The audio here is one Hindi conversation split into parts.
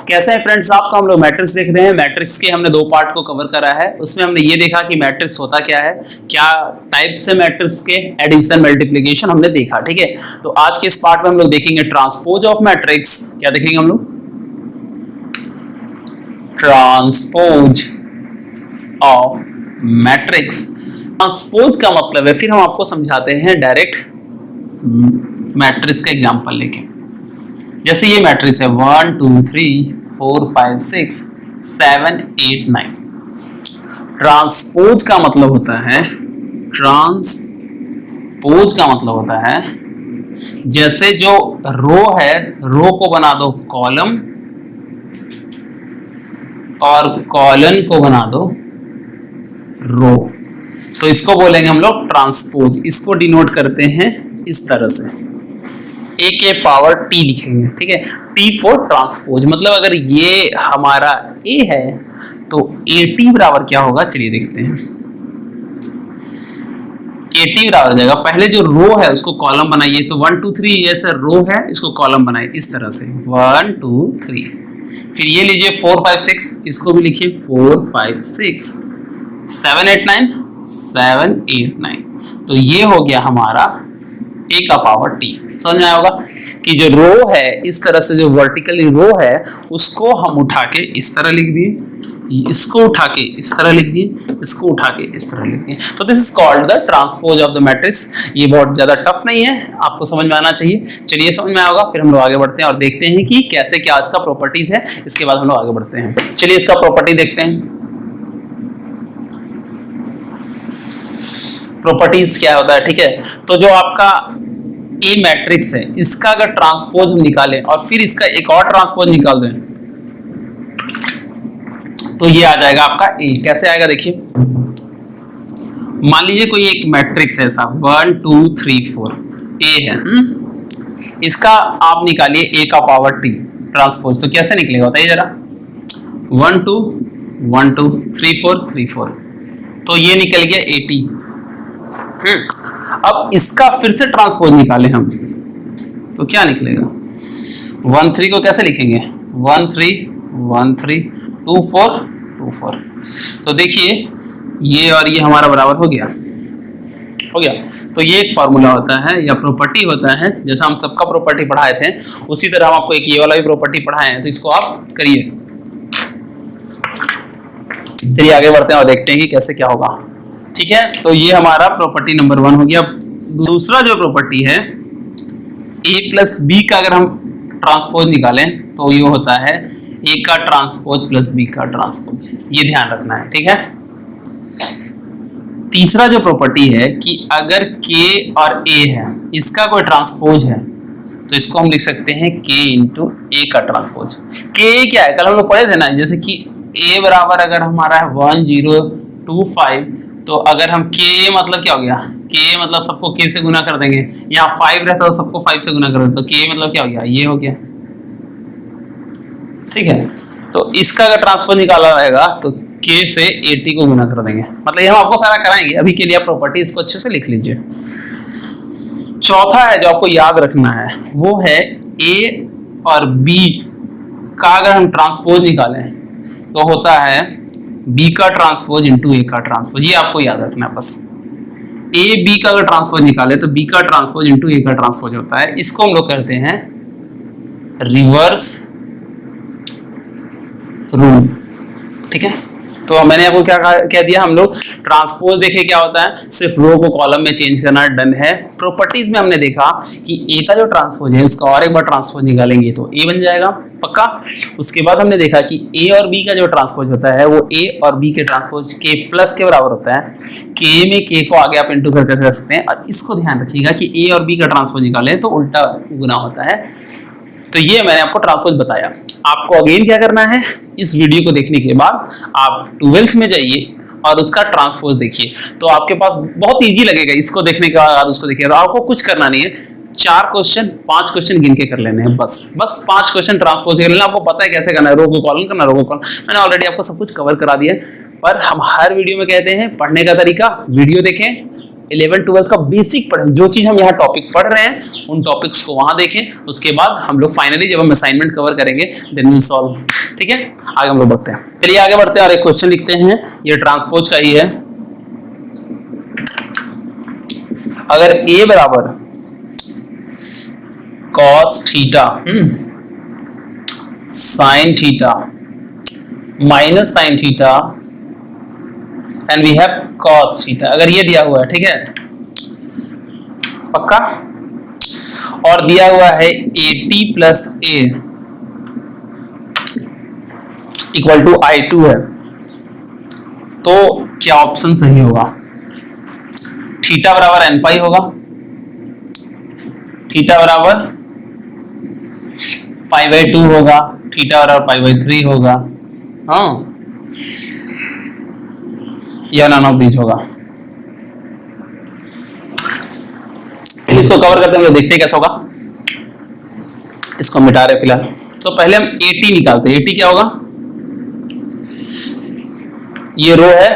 कैसे हैं फ्रेंड्स आप? तो हम लोग मैट्रिक्स देख रहे हैं। मैट्रिक्स के हमने 2 पार्ट को कवर करा है। उसमें हमने ये देखा कि मैट्रिक्स होता क्या है, क्या टाइप्स है मैट्रिक्स के, एडिशन मल्टीप्लिकेशन हमने देखा। ठीक है, तो आज के इस पार्ट में हम लोग देखेंगे ट्रांसपोज ऑफ मैट्रिक्स। क्या देखेंगे हम लोग? Transpose of matrix. ट्रांसपोज का मतलब है, फिर हम आपको समझाते हैं डायरेक्ट मैट्रिक्स का एग्जांपल लेके। जैसे ये मैट्रिक्स है 1 2 3 4 5 6 7 8 9। ट्रांसपोज का मतलब होता है, ट्रांसपोज का मतलब होता है जैसे जो रो है, रो को बना दो कॉलम और कॉलन को बना दो रो, तो इसको बोलेंगे हम लोग ट्रांसपोज। इसको डिनोट करते हैं इस तरह से, ए के पावर टी लिखेंगे। ठीक है, टी फॉर ट्रांसपोज। मतलब अगर ये हमारा ए है तो ए टी बराबर क्या होगा, चलिए देखते हैं। ए टी बराबर हो जाएगा, पहले जो रो है उसको कॉलम बनाइए, तो 1 2 3 ये सर रो है, इसको कॉलम बनाइए इस तरह से 1 2 3। फिर ये लीजिए 4 5 6, इसको भी लिखिए 4 5 6 7 8 9 7 8 9। तो ये हो गया हमारा ए का पावर टी। समझ में आया होगा कि जो रो है, इस तरह से जो वर्टिकली रो है उसको हम उठा के इस तरह लिख दिए, इसको उठा के इस तरह लिख दिए, इसको उठा के इस तरह लिख दिए। तो this is called the transpose of the matrix. ये बहुत ज्यादा टफ नहीं है, आपको समझ में आना चाहिए। चलिए समझ में आया होगा, फिर हम लोग आगे बढ़ते हैं और देखते हैं कि कैसे क्या इसका प्रॉपर्टीज है। इसके बाद हम लोग आगे बढ़ते हैं। चलिए इसका प्रॉपर्टी देखते हैं। प्रॉपर्टीज क्या होता है, ठीक है। तो जो आपका ए मैट्रिक्स है, इसका अगर ट्रांसपोज हम निकालें और फिर इसका एक और ट्रांसपोज निकाल दें तो ये आ जाएगा आपका ए। कैसे आएगा देखिए, मान लीजिए कोई एक मैट्रिक्स है ऐसा 1 2 3 4 ए है, इसका आप निकालिए ए का पावर टी ट्रांसपोज, तो कैसे निकलेगा बताइए जरा। 1 2 1 2 3 4 3 4, तो ये निकल गया ए टी। अब इसका फिर से ट्रांसपोज निकालें हम तो क्या निकलेगा। 1 3 को कैसे लिखेंगे, 1 3 1 3 2 4 2 4। तो देखिए ये और ये हमारा बराबर हो गया, हो गया। तो ये एक फार्मूला होता है या प्रॉपर्टी होता है, जैसा हम सबका प्रॉपर्टी पढ़ाए थे उसी तरह हम आपको एक ये वाला भी प्रॉपर्टी पढ़ाए हैं, तो इसको आप करिए। चलिए आगे बढ़ते हैं और देखते हैं कि कैसे क्या होगा। ठीक है, तो ये हमारा प्रॉपर्टी नंबर 1 हो गया। दूसरा जो प्रॉपर्टी है a प्लस बी का अगर हम ट्रांसपोज निकालें तो ये होता है a का ट्रांसपोज प्लस b का ट्रांसपोज। ये ध्यान रखना है, ठीक है। तीसरा जो प्रॉपर्टी है कि अगर k और a है, इसका कोई ट्रांसपोज है तो इसको हम लिख सकते हैं k इंटू a का ट्रांसपोज। k क्या है, कल हम लोग पढ़े थे ना, जैसे कि a बराबर अगर हमारा है 1 0 2 5, तो अगर हम k मतलब क्या हो गया, k मतलब सबको k से गुना कर देंगे, यहाँ 5 रहता तो सबको 5 से गुना कर देंगे, तो k मतलब क्या हो गया, ये हो गया। ठीक है, तो इसका अगर ट्रांसफर निकाला रहेगा तो k से 80 को गुना कर देंगे। मतलब ये हम आपको सारा कराएंगे, अभी के लिए आप प्रॉपर्टी इसको अच्छे से लिख लीजिए। चौथा है जो आपको याद रखना है, वो है a और b का अगर हम ट्रांसपोज निकालें तो होता है b का ट्रांसपोज इंटू a का ट्रांसपोज। ये आपको याद रखना है बस। a b का अगर ट्रांसपोज निकाले तो b का ट्रांसपोज इंटू a का ट्रांसपोज होता है। इसको हम लोग करते हैं रिवर्स रूल। ठीक है, तो मैंने आपको क्या कह दिया, हम लोग ट्रांसपोज देखे क्या होता है, सिर्फ रो को कॉलम में चेंज करना, डन है। प्रॉपर्टीज में हमने देखा कि a का जो ट्रांसपोज है उसका और एक बार ट्रांसपोज निकालेंगे तो a बन जाएगा पक्का। उसके बाद हमने देखा कि a और b का जो ट्रांसपोज होता है वो a और b के ट्रांसपोज k प्लस के बराबर होता है। k में k को आगे आप इंटू करके रख सकते हैं, और इसको ध्यान रखिएगा कि a और b का ट्रांसपोज निकालें तो उल्टा गुना होता है। तो ये मैंने आपको ट्रांसपोज बताया। आपको अगेन क्या करना है, इस वीडियो को देखने के बाद आप 12th में जाइए और उसका ट्रांसपोज देखिए, तो आपके पास बहुत इजी लगेगा। इसको देखने के बाद उसको देखिए, तो आपको कुछ करना नहीं है, 4 क्वेश्चन 5 क्वेश्चन गिन के कर लेने हैं बस 5 क्वेश्चन ट्रांसपोज कर लेना। आपको पता है कैसे करना है, रो को कॉलम करना, रो को कॉलम, मैंने ऑलरेडी आपको सब कुछ कवर करा दिया है। पर हम हर वीडियो में कहते हैं पढ़ने का तरीका वीडियो देखें, 11 12 का बेसिक पढ़ें, जो चीज हम यहाँ टॉपिक पढ़ रहे हैं उन टॉपिक्स को वहां देखें, उसके बाद हम लोग फाइनली जब हम असाइनमेंट कवर करेंगे देन विल सॉल्व। ठीक है, आगे हम लोग बढ़ते हैं। चलिए आगे बढ़ते हैं और एक क्वेश्चन लिखते हैं, ये ट्रांसपोज का ही है। अगर a बराबर cos theta sin theta minus sin theta and we have cos theta, अगर ये दिया हुआ है, ठीक है पक्का, और दिया हुआ है AT plus A equal to I2 है, तो क्या ऑप्शन सही होगा? थीटा बराबर n पाई होगा, थीटा बराबर पाई बाई 2 होगा, थीटा बराबर पाई बाई 3 होगा, हाँ, या नन ऑफ दीज होगा। इसको कवर करते हैं, देखते हैं कैसा होगा। इसको मिटा रहे फिलहाल, तो पहले हम AT निकालते हैं। AT क्या होगा? ये रो है,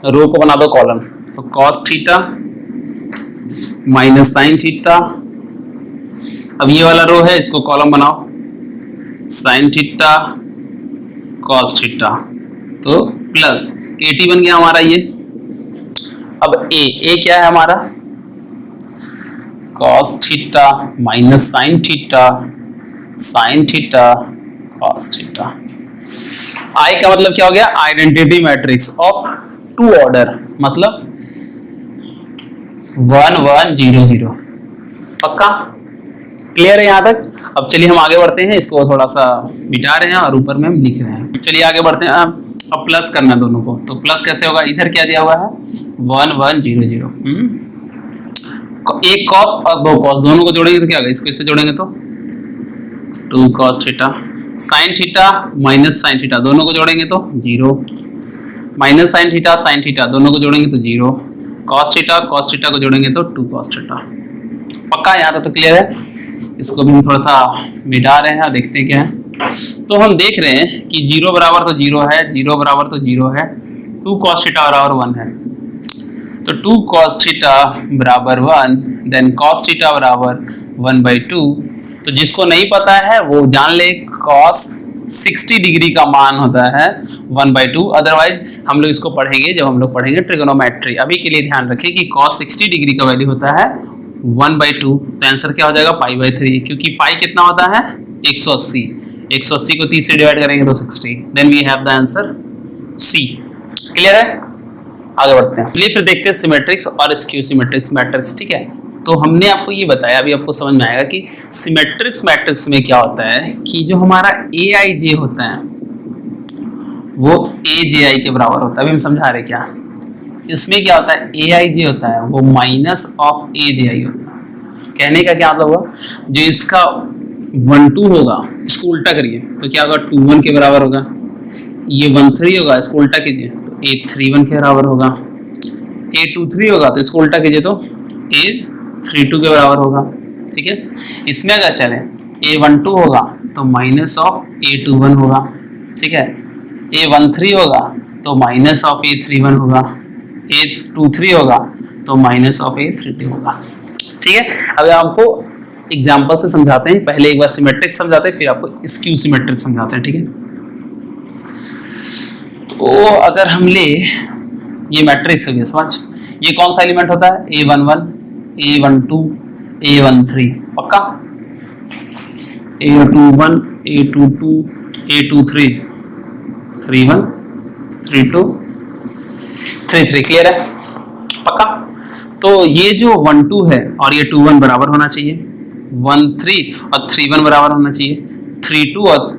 रो को बना दो कॉलम, तो cos theta minus sine theta, अब ये वाला रो है इसको कॉलम बनाओ, साइन थीटा cos थीटा, तो प्लस AT बन गया हमारा ये। अब A क्या है हमारा? cos theta minus sine theta cos theta. I का मतलब क्या हो गया? Identity matrix of two order, मतलब 1 1 0 0। पक्का क्लियर है यहाँ तक? अब चलिए हम आगे बढ़ते हैं, इसको थोड़ा सा मिटा रहे हैं और ऊपर में हम लिख रहे हैं। चलिए आगे बढ़ते हैं। अब प्लस करना दोनों को, तो प्लस कैसे होगा? इधर क्या दिया हुआ है? 1 1 0 0। एक cos और दो cos, दोनों को जोड़ेंगे तो क्या होगा? इसको इससे जोड़ेंगे तो 2 cos theta, sine theta minus sine theta, दोनों को जोड़ेंगे तो 0, माइनस साइन थीटा दोनों को जोड़ेंगे तो 0, cos थीटा को जोड़ेंगे तो 2 cos थीटा। पक्का यहाँ तक तो क्लियर है? इसको भी हम थोड़ा सा मिटा रहे हैं और देखते हैं क्या है। तो हम देख रहे हैं कि 0 बराबर तो 0 है, 0 बराबर तो 0 है, 2 cos थीटा बराबर 1 है, तो 2 cos थीटा बराबर 1, देन cos थीटा बराबर 1/2। तो जिसको नहीं पता है वो जान ले, cos 60 डिग्री का मान होता है 1/2। अदरवाइज हम लोग इसको पढ़ेंगे जब हम लोग पढ़ेंगे ट्रिगोनोमेट्री। अभी के लिए ध्यान रखें कि cos 60 डिग्री का वैल्यू होता है 1/2, तो आंसर क्या हो जाएगा? पाई बाई 3, क्योंकि पाई कितना होता है? 180, 180 को 30 से डिवाइड करेंगे तो 60, then we have the answer C। Clear है? आगे बढ़ते हैं। चलिए फिर देखते हैं सिमेट्रिक्स और स्क्यू सिमेट्रिक्स मैट्रिक्स। ठीक है, तो हमने आपको ये बताया, अभी आपको समझ में आएगा कि सिमेट्रिक्स मैट्रिक्स में क्या होता है कि जो हमारा AIJ होता है वो AJI के बराबर होता है। अभी हम समझा रहे क्या, इसमें क्या होता है? AIJ होता है वो माइनस ऑफ AJI होता है। कहने का क्या मतलब हुआ? जो इसका 1 2 होगा, इसको उल्टा करिए तो क्या होगा? 2 1 के बराबर होगा। ये 1 3 होगा, इसको उल्टा कीजिए तो A 3 1 के बराबर होगा। A 2 3 होगा तो इसको उल्टा कीजिए तो A 3 2 के बराबर होगा। ठीक है, इसमें अगर चले A 1 2 होगा तो माइनस ऑफ A 2 1 होगा। ठीक है, A 1 3 होगा तो माइनस ऑफ A 3 1 होगा, A 2 3 होगा तो माइनस ऑफ A 3 2 होगा। ठीक है, अब आपको एग्जाम्पल से समझाते हैं। पहले एक बार सिमेट्रिक समझाते हैं, फिर आपको स्क्यू सिमेट्रिक समझाते हैं। ठीक है, तो अगर हम ले ये मैट्रिक्स हो गया, समझ, ये कौन सा एलिमेंट होता है? A11, A12, A13। पक्का? A21, A22, A23, 31, 32, 33। क्लियर है? पक्का? तो ये जो 1 2 है और ये 2 1 बराबर होना चाहिए, 1 3 और 3 1 बराबर होना चाहिए, 3 2 और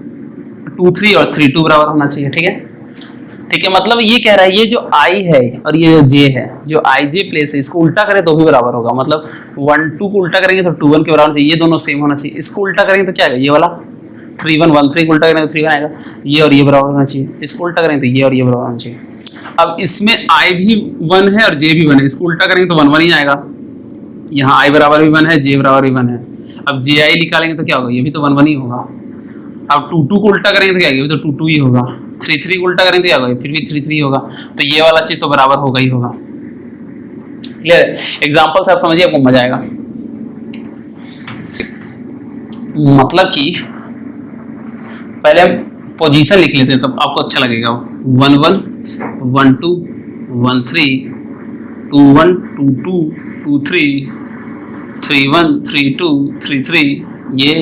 2 3 और 3 2 बराबर होना चाहिए। ठीक है, ठीक है, मतलब ये कह रहा है ये जो I है और ये जो J है, जो IJ प्लेस है, इसको उल्टा करें तो भी बराबर होगा। मतलब 1 2 को उल्टा करेंगे तो 2 1 के बराबर चाहिए, ये दोनों सेम होना चाहिए। इसको उल्टा करेंगे तो क्या आएगा? ये वाला 3 1 1 3 को उल्टा करेंगे तो 3 1 आएगा, ये और ये बराबर होना चाहिए। इसको उल्टा करेंगे तो ये और ये बराबर होना चाहिए। अब इसमें I भी 1 है और J भी 1 है, इसको उल्टा करेंगे तो 1 1 ही आएगा। यहाँ I बराबर भी 1 है, J बराबर भी 1 है। अब JI निकालेंगे तो क्या होगा? ये भी तो 1 1 ही होगा। अब 2 2 को उल्टा करेंगे तो क्या आएगा? ये तो 2 2 ही होगा। 3 3 को उल्टा करेंगे तो क्या होगा? फिर भी 3 3 होगा। तो ये वाला चीज तो बराबर होगा ही होगा। क्लियर है? एग्जाम्पल से आप समझिए, आपको मजा आएगा। मतलब कि पहले हम पोजीशन लिख लेते हैं, तब आपको अच्छा लगेगा। 1 1 1 2 1 3 2 1 2 2 2 3 3 1 3 2 3 3, ये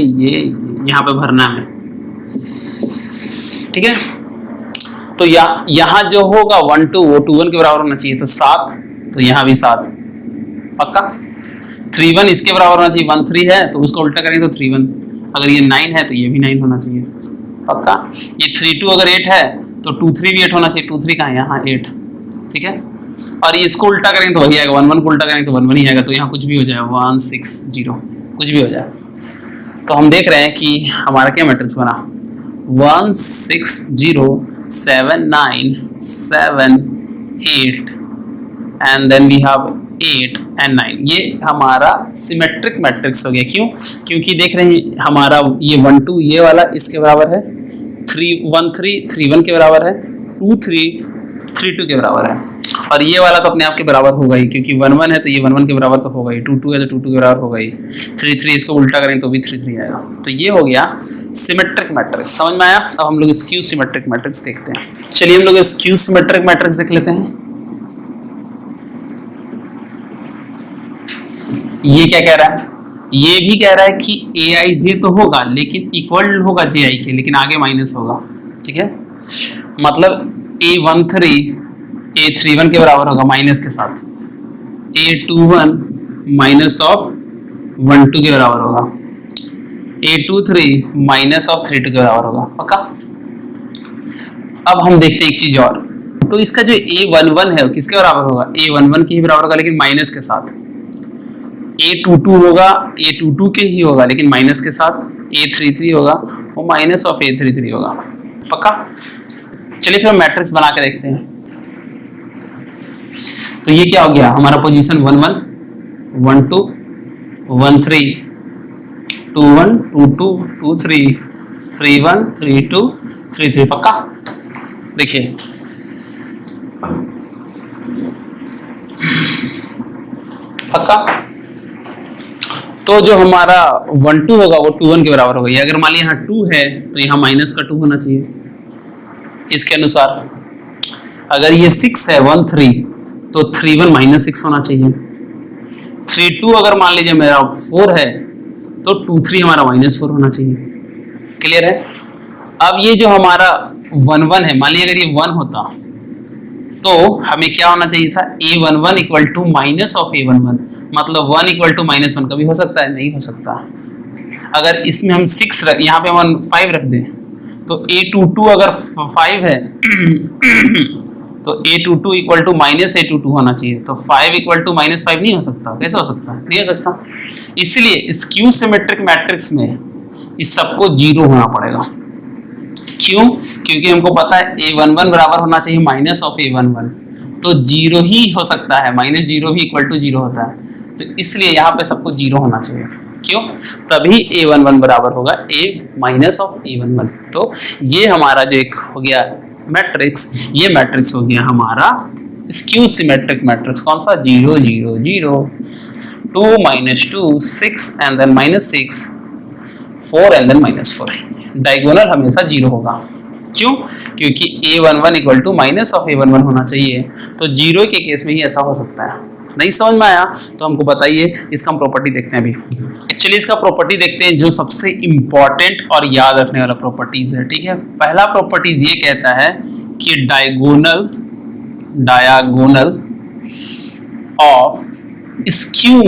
यहाँ पे भरना है, ठीक है। तो यहाँ जो होगा 1 2 वो 2 1 के बराबर होना चाहिए, तो 7, तो यहाँ भी 7 पक्का। 3 1 इसके बराबर होना चाहिए, 1 3 है तो उसको उल्टा करेंगे तो 3 1। अगर ये 9 है तो ये भी 9 होना चाहिए पक्का। ये 3 2 अगर 8 है तो 2 3 भी 8 होना चाहिए, 2 3 कहाँ है, यहाँ 8, ठीक है। और ये इसको उल्टा करेंगे तो वही आएगा, 1 1 को उल्टा करेंगे तो 1 1 ही आएगा, तो यहाँ कुछ भी हो जाए 1 6 0 कुछ भी हो जाए। तो हम देख रहे हैं कि हमारा क्या मैट्रिक्स बना, 1 6 0 7 9 7 8 and then we have 8 and 9। ये हमारा सिमेट्रिक मैट्रिक्स हो गया। क्यों? क्योंकि देख रहे हैं हमारा ये 1 2 ये वाला इसके बराबर है, 3 1 3 3 1 के बराबर है, 2 3 3 2 के बराबर है, और ये वाला तो अपने आप के बराबर होगा ही, क्योंकि 1 1 है तो ये 1 1 के बराबर तो होगा ही, 2 2 है तो 2 2 के बराबर होगा ही, 3 3 इसको उल्टा करें तो भी 3 3 आएगा। तो ये हो गया सिमेट्रिक मैट्रिक्स, समझ में आया? अब हम लोग स्क्यू सिमेट्रिक मैट्रिक्स देखते हैं। चलिए हम लोग स्क्यू सिमेट्रिक मैट्रिक्स देख लेते हैं। ये क्या कह रहा है? ये भी कह रहा है कि aij तो होगा लेकिन इक्वल होगा ji के, लेकिन आगे माइनस होगा, ठीक है। मतलब a13 a31 के बराबर होगा माइनस के साथ, a21 माइनस ऑफ 12 के बराबर होगा, a23 माइनस ऑफ 32 के बराबर होगा पक्का। अब हम देखते हैं एक चीज और, तो इसका जो a11 है वो किसके बराबर होगा, a11 के ही बराबर होगा लेकिन माइनस के साथ। a22 होगा a22 के ही होगा लेकिन माइनस के साथ, a33 होगा वो माइनस ऑफ a33 होगा पक्का। चलिए फिर हम मैट्रिक्स बना के देखते हैं। तो ये क्या हो गया हमारा पोजीशन 1 1 1 2 1 3 2 1 2 2 2 3 3 1 3 2 3 3 पक्का। देखिए पक्का। तो जो हमारा 1 2 होगा वो 2 1 के बराबर होगा। अगर मान लिया यहाँ 2 है तो यहाँ माइनस का 2 होना चाहिए इसके अनुसार। अगर ये 6 है 1 3 तो 3 1 माइनस 6 होना चाहिए। 3 2 अगर मान लीजिए मेरा 4 है तो 2 3 हमारा माइनस 4 होना चाहिए। क्लियर है? अब ये जो हमारा 1 1 है, मान लीजिए अगर ये 1 होता तो हमें क्या होना चाहिए था, a11 equal to minus of a11, मतलब 1 इक्वल टू माइनस 1 कभी हो सकता है? नहीं हो सकता। अगर इसमें हम 6 रख, यहाँ पे हम 5 रख दें तो a22 अगर 5 है तो a22 equal to minus a22 होना चाहिए, तो 5 इक्वल टू माइनस 5 नहीं हो सकता। कैसे हो सकता है? नहीं हो सकता। इसलिए स्क्यू सिमेट्रिक मैट्रिक्स में इस सबको 0 होना पड़ेगा। क्यों? क्योंकि हमको पता है a11 बराबर होना चाहिए माइनस ऑफ a11, तो 0 ही हो सकता है, माइनस 0 भी इक्वल टू 0 होता है, तो इसलिए यहाँ पे सबको 0 होना चाहिए। क्यों? तभी a11 बराबर होगा a माइनस ऑफ a11। तो ये हमारा जो एक हो गया मैट्रिक्स, ये मैट्रिक्स हो गया हमारा स्क्यू सिमेट्रिक मैट्रिक्स। कौन सा? 0 0 0 2 minus 2 6 and then minus 6 4 and then minus 4। Diagonal हमेशा 0 होगा। क्यों? क्योंकि a11 equal to minus of a11 होना चाहिए, तो 0 के केस में ही ऐसा हो सकता है। नहीं समझ में आया तो हमको बताइए, इसका हम प्रॉपर्टी देखते हैं अभी। चलिए इसका प्रॉपर्टी देखते हैं, जो सबसे इंपॉर्टेंट और याद रखने वाला प्रॉपर्टीज है। ठीक है, पहला प्रॉपर्टीज ये कहता है कि डायगोनल ऑफ स्क्यू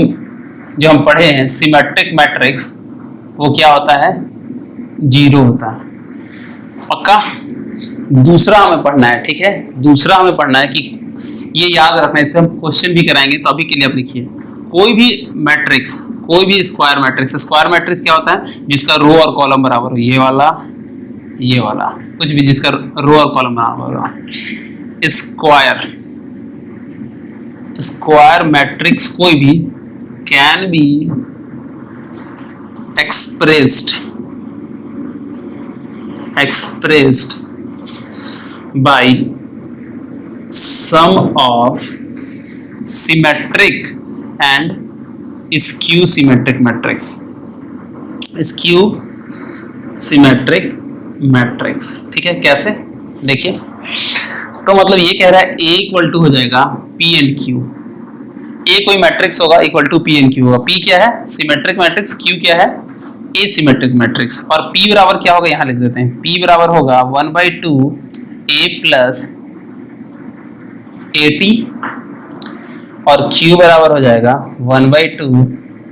जो हम पढ़े हैं सिमेट्रिक मैट्रिक्स, वो क्या होता है? 0 होता है पक्का। दूसरा हमें पढ़ना है, ठीक है, दूसरा हमें पढ़ना है कि ये याद रखना है, इस पर हम क्वेश्चन भी कराएंगे, तो अभी के लिए आप लिखिए कोई भी मैट्रिक्स, कोई भी स्क्वायर मैट्रिक्स। स्क्वायर मैट्रिक्स क्या होता है? जिसका रो और कॉलम बराबर हो, ये वाला कुछ भी जिसका रो और कॉलम बराबर हो। स्क्वायर मैट्रिक्स कोई भी can be expressed by sum of symmetric and skew symmetric matrix, skew symmetric matrix. ठीक है, कैसे देखिए, तो मतलब ये कह रहा है A इक्वल टू हो जाएगा P एंड Q। A कोई मैट्रिक्स होगा equal to P and Q होगा। P क्या है? Symmetric matrix. Q क्या है? Asymmetric matrix. और P बराबर क्या होगा, यहां लिख देते हैं। P बराबर होगा 1/2 A प्लस AT और Q बराबर हो जाएगा 1/2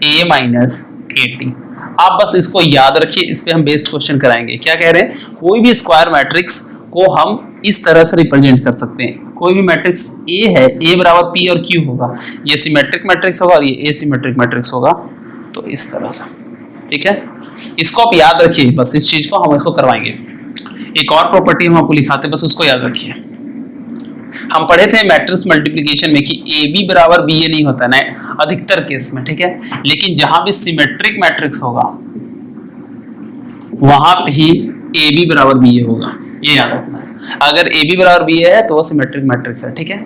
A माइनस AT। आप बस इसको याद रखिए, इस पे हम बेस्ड क्वेश्चन कराएंगे। क्या कह रहे हैं, कोई भी स्क्वायर मैट्रिक्स को हम इस तरह से रिप्रेजेंट कर सकते हैं। कोई भी मैट्रिक्स A है, A बराबर P और Q होगा, ये सिमेट्रिक मैट्रिक्स होगा और ये एसिमेट्रिक मैट्रिक्स होगा, तो इस तरह से। ठीक है, इसको आप याद रखिए, बस इस चीज को हम इसको करवाएंगे। एक और प्रॉपर्टी हम आपको लिखाते हैं, बस उसको याद रखिए। हम पढ़े थे मैट्रिक्स मल्टीप्लिकेशन में कि ए बी बराबर बी ए नहीं होता ना अधिकतर केस में। ठीक है, लेकिन जहां भी सिमेट्रिक मैट्रिक्स होगा वहां पे ही ए बी बराबर बी ए होगा, ये याद रखना है। अगर ए बी बराबर बी ए है तो वो सिमेट्रिक मैट्रिक्स है। ठीक है,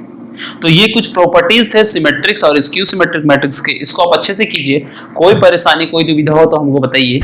तो ये कुछ प्रॉपर्टीज थे सिमेट्रिक्स और स्क्यू सिमेट्रिक मैट्रिक्स के, इसको आप अच्छे से कीजिए। कोई परेशानी कोई दुविधा हो तो हमको बताइए।